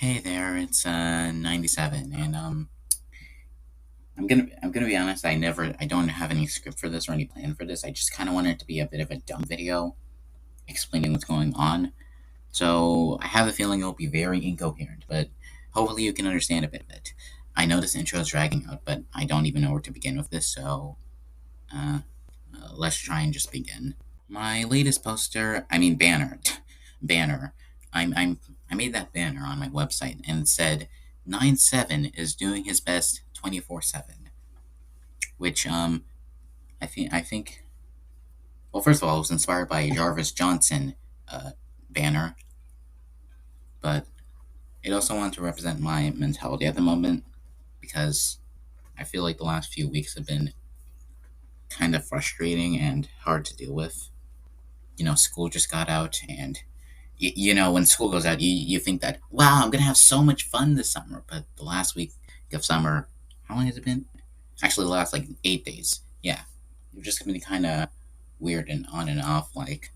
Hey there, it's 97, and I'm gonna be honest. I don't have any script for this or any plan for this. I just kind of wanted it to be a bit of a dumb video explaining what's going on. So I have a feeling it'll be very incoherent, but hopefully you can understand a bit of it. I know this intro is dragging out, but I don't even know where to begin with this. So uh, let's try and just begin. My latest poster, I mean banner, banner. I made that banner on my website and it said 9-7 is doing his best 24/7, which I think well, first of all, it was inspired by a Jarvis Johnson uh, banner, but it also wanted to represent my mentality at the moment because I feel like the last few weeks have been kind of frustrating and hard to deal with. School just got out, and when school goes out, you think that, wow, I'm gonna have so much fun this summer. But the last week of summer, how long has it been? Actually, the last like 8 days. Yeah, you've just been kind of weird and on and off. Like,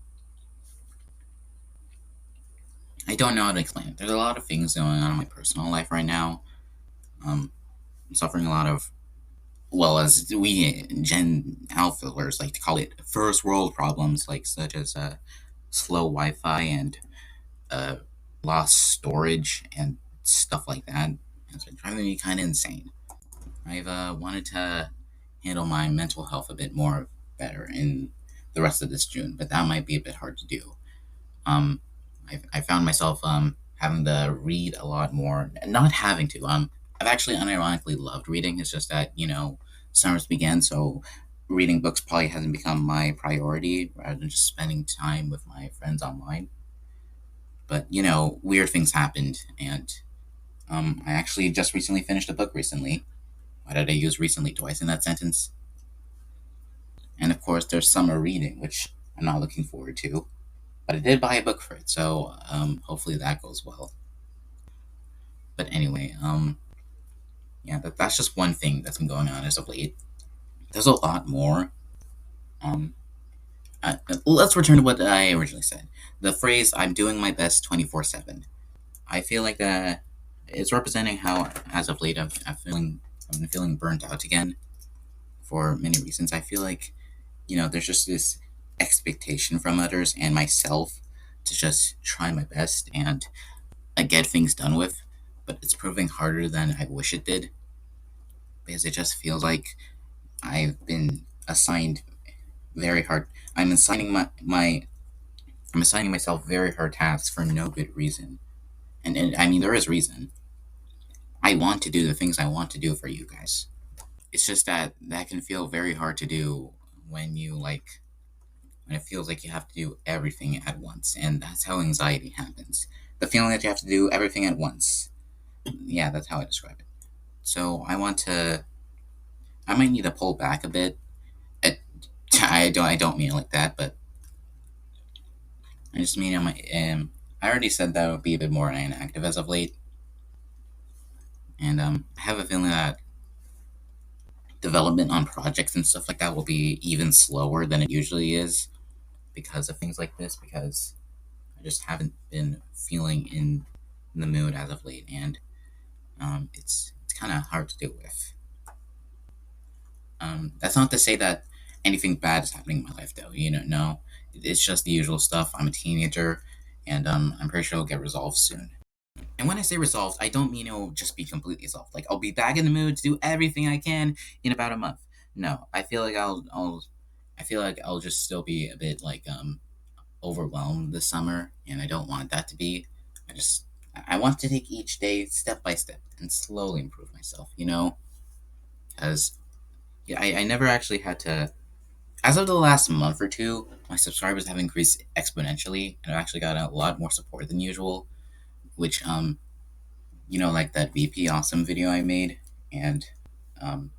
I don't know how to explain it. There's a lot of things going on in my personal life right now. I'm suffering a lot of, well, as we Gen Alphas like to call it, first world problems, like such as slow Wi-Fi and uh, lost storage and stuff like that. It's been driving me kind of insane. I've wanted to handle my mental health a bit more better in the rest of this June, but that might be a bit hard to do. Um, I found myself having to read a lot more, not having to. I've actually unironically loved reading. It's just that summer's began, so reading books probably hasn't become my priority rather than just spending time with my friends online. But weird things happened, and I actually just recently finished a book recently. Why did I use recently twice in that sentence? And of course, there's summer reading, which I'm not looking forward to. But I did buy a book for it, so hopefully that goes well. But anyway, yeah, that's just one thing that's been going on as of late. There's a lot more. Um, let's return to what I originally said. The phrase "I'm doing my best 24/7." I feel like it's representing how, as of late, I've been feeling burnt out again for many reasons. I feel like there's just this expectation from others and myself to just try my best and get things done with, but it's proving harder than I wish it did because it just feels like I've been assigned very hard. I'm assigning I'm assigning myself very hard tasks for no good reason, and I mean there is reason. I want to do the things I want to do for you guys. It's just that can feel very hard to do when when it feels like you have to do everything at once, and that's how anxiety happens. The feeling that you have to do everything at once. Yeah, that's how I describe it. So I might need to pull back a bit. It, I don't mean it like that, but I just mean I already said that I would be a bit more inactive as of late, and I have a feeling that development on projects and stuff like that will be even slower than it usually is because of things like this. Because I just haven't been feeling in the mood as of late, and it's kind of hard to deal with. That's not to say that anything bad is happening in my life, though. No, it's just the usual stuff. I'm a teenager, and I'm pretty sure it'll get resolved soon. And when I say resolved, I don't mean it'll just be completely solved. Like I'll be back in the mood to do everything I can in about a month. No, I feel like I'll just still be a bit like overwhelmed this summer, and I don't want that to be. I want to take each day step by step and slowly improve myself. Because yeah, I never actually had to. As of the last month or two, my subscribers have increased exponentially, and I've actually got a lot more support than usual. Which like that VP Awesome video I made, and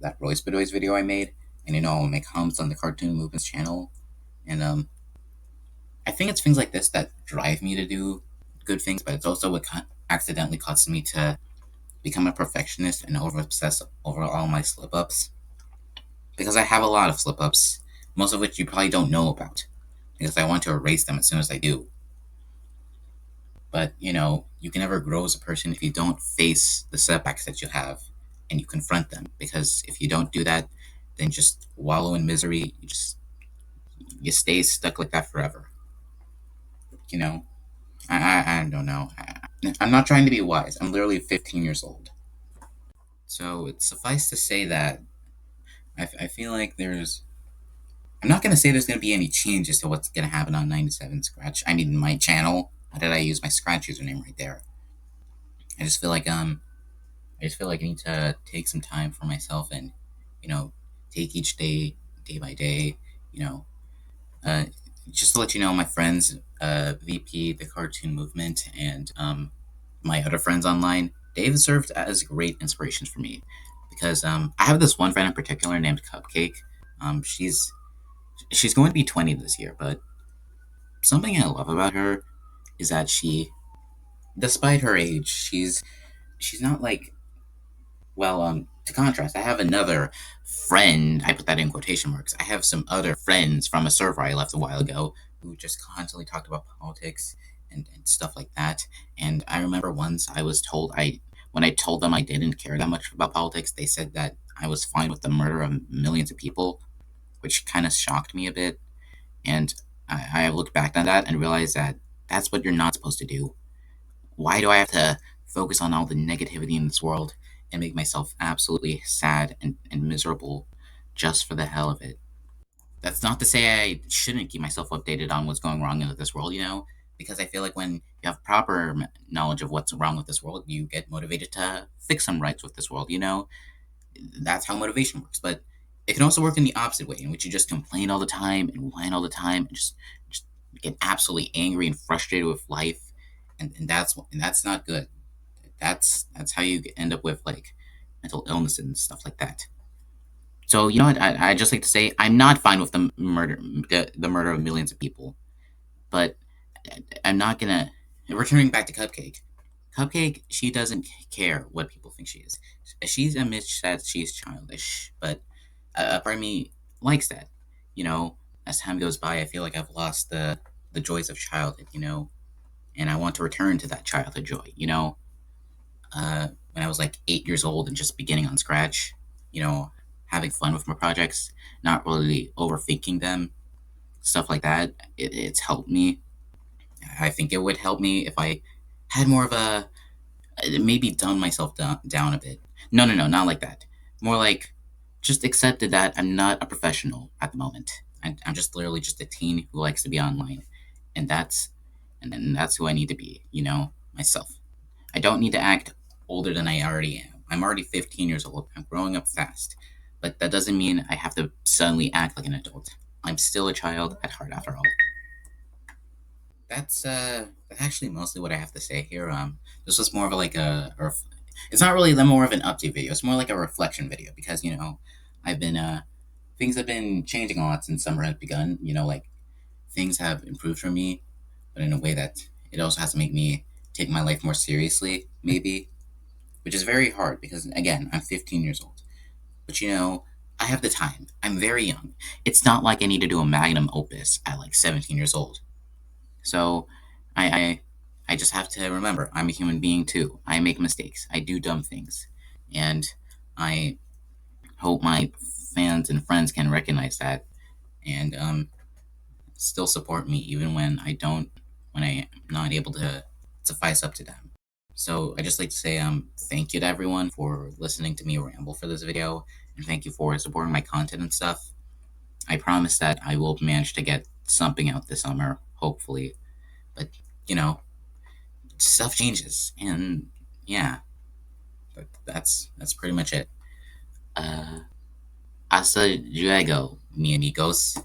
that Royce Bedoy's video I made, and I make comments on the Cartoon Movements channel, and I think it's things like this that drive me to do good things, but it's also what accidentally causes me to become a perfectionist and over obsess over all my slip ups because I have a lot of slip ups, most of which you probably don't know about because I want to erase them as soon as I do. But you can never grow as a person if you don't face the setbacks that you have and you confront them. Because if you don't do that, then just wallow in misery. You stay stuck like that forever. You know, I don't know. I'm not trying to be wise. I'm literally 15 years old. So it's suffice to say that I feel like there's. I'm not gonna say there's gonna be any changes to what's gonna happen on 97 Scratch. I mean, my channel. How did I use my Scratch username right there? I just feel like I just feel like I need to take some time for myself and, you know, take each day, day by day, you know. Uh, just to let you know, my friends, VP, the Cartoon Movement, and my other friends online, they've served as great inspirations for me. Because I have this one friend in particular named Cupcake. She's going to be 20 this year, but something I love about her is that despite her age, she's not like well, to contrast, I have another friend. I put that in quotation marks. I have some other friends from a server I left a while ago who just constantly talked about politics and stuff like that. And I remember once I was told when I told them I didn't care that much about politics, they said that I was fine with the murder of millions of people, which kind of shocked me a bit. And I looked back on that and realized that that's what you're not supposed to do. Why do I have to focus on all the negativity in this world and make myself absolutely sad and miserable just for the hell of it? That's not to say I shouldn't keep myself updated on what's going wrong in this world, because I feel like when you have proper knowledge of what's wrong with this world, you get motivated to fix some rights with this world. That's how motivation works. But it can also work in the opposite way, in which you just complain all the time and whine all the time and just get absolutely angry and frustrated with life, and that's not good. That's how you end up with like mental illness and stuff like that. So you know what? I just like to say I'm not fine with the murder of millions of people, but I'm not gonna. Returning back to Cupcake, Cupcake, she doesn't care what people think she is. She admits that she's childish, but a part of me likes that. You know, as time goes by, I feel like I've lost the joys of childhood. And I want to return to that childhood joy. When I was like 8 years old and just beginning on Scratch, having fun with my projects, not really overthinking them, stuff like that. It's helped me. I think it would help me if I had more of maybe dumb myself down a bit. No, no, no, not like that. More like just accepted that I'm not a professional at the moment. I'm just literally just a teen who likes to be online, and that's who I need to be. Myself. I don't need to act older than I already am. I'm already 15 years old. I'm growing up fast, but that doesn't mean I have to suddenly act like an adult. I'm still a child at heart, after all. That's actually mostly what I have to say here. This was more of like it's not really the more of an update video. It's more like a reflection video because I've been things have been changing a lot since summer had begun. Like things have improved for me, but in a way that it also has to make me take my life more seriously, maybe, which is very hard because again, I'm 15 years old. But I have the time. I'm very young. It's not like I need to do a magnum opus at like 17 years old. So I, I I just have to remember I'm a human being too. I make mistakes. I do dumb things. And I hope my fans and friends can recognize that and still support me even when I'm not able to suffice up to them. So I just like to say thank you to everyone for listening to me ramble for this video and thank you for supporting my content and stuff. I promise that I will manage to get something out this summer, hopefully. But you know, stuff changes, and yeah, that's pretty much it. Hasta luego, mi amigos.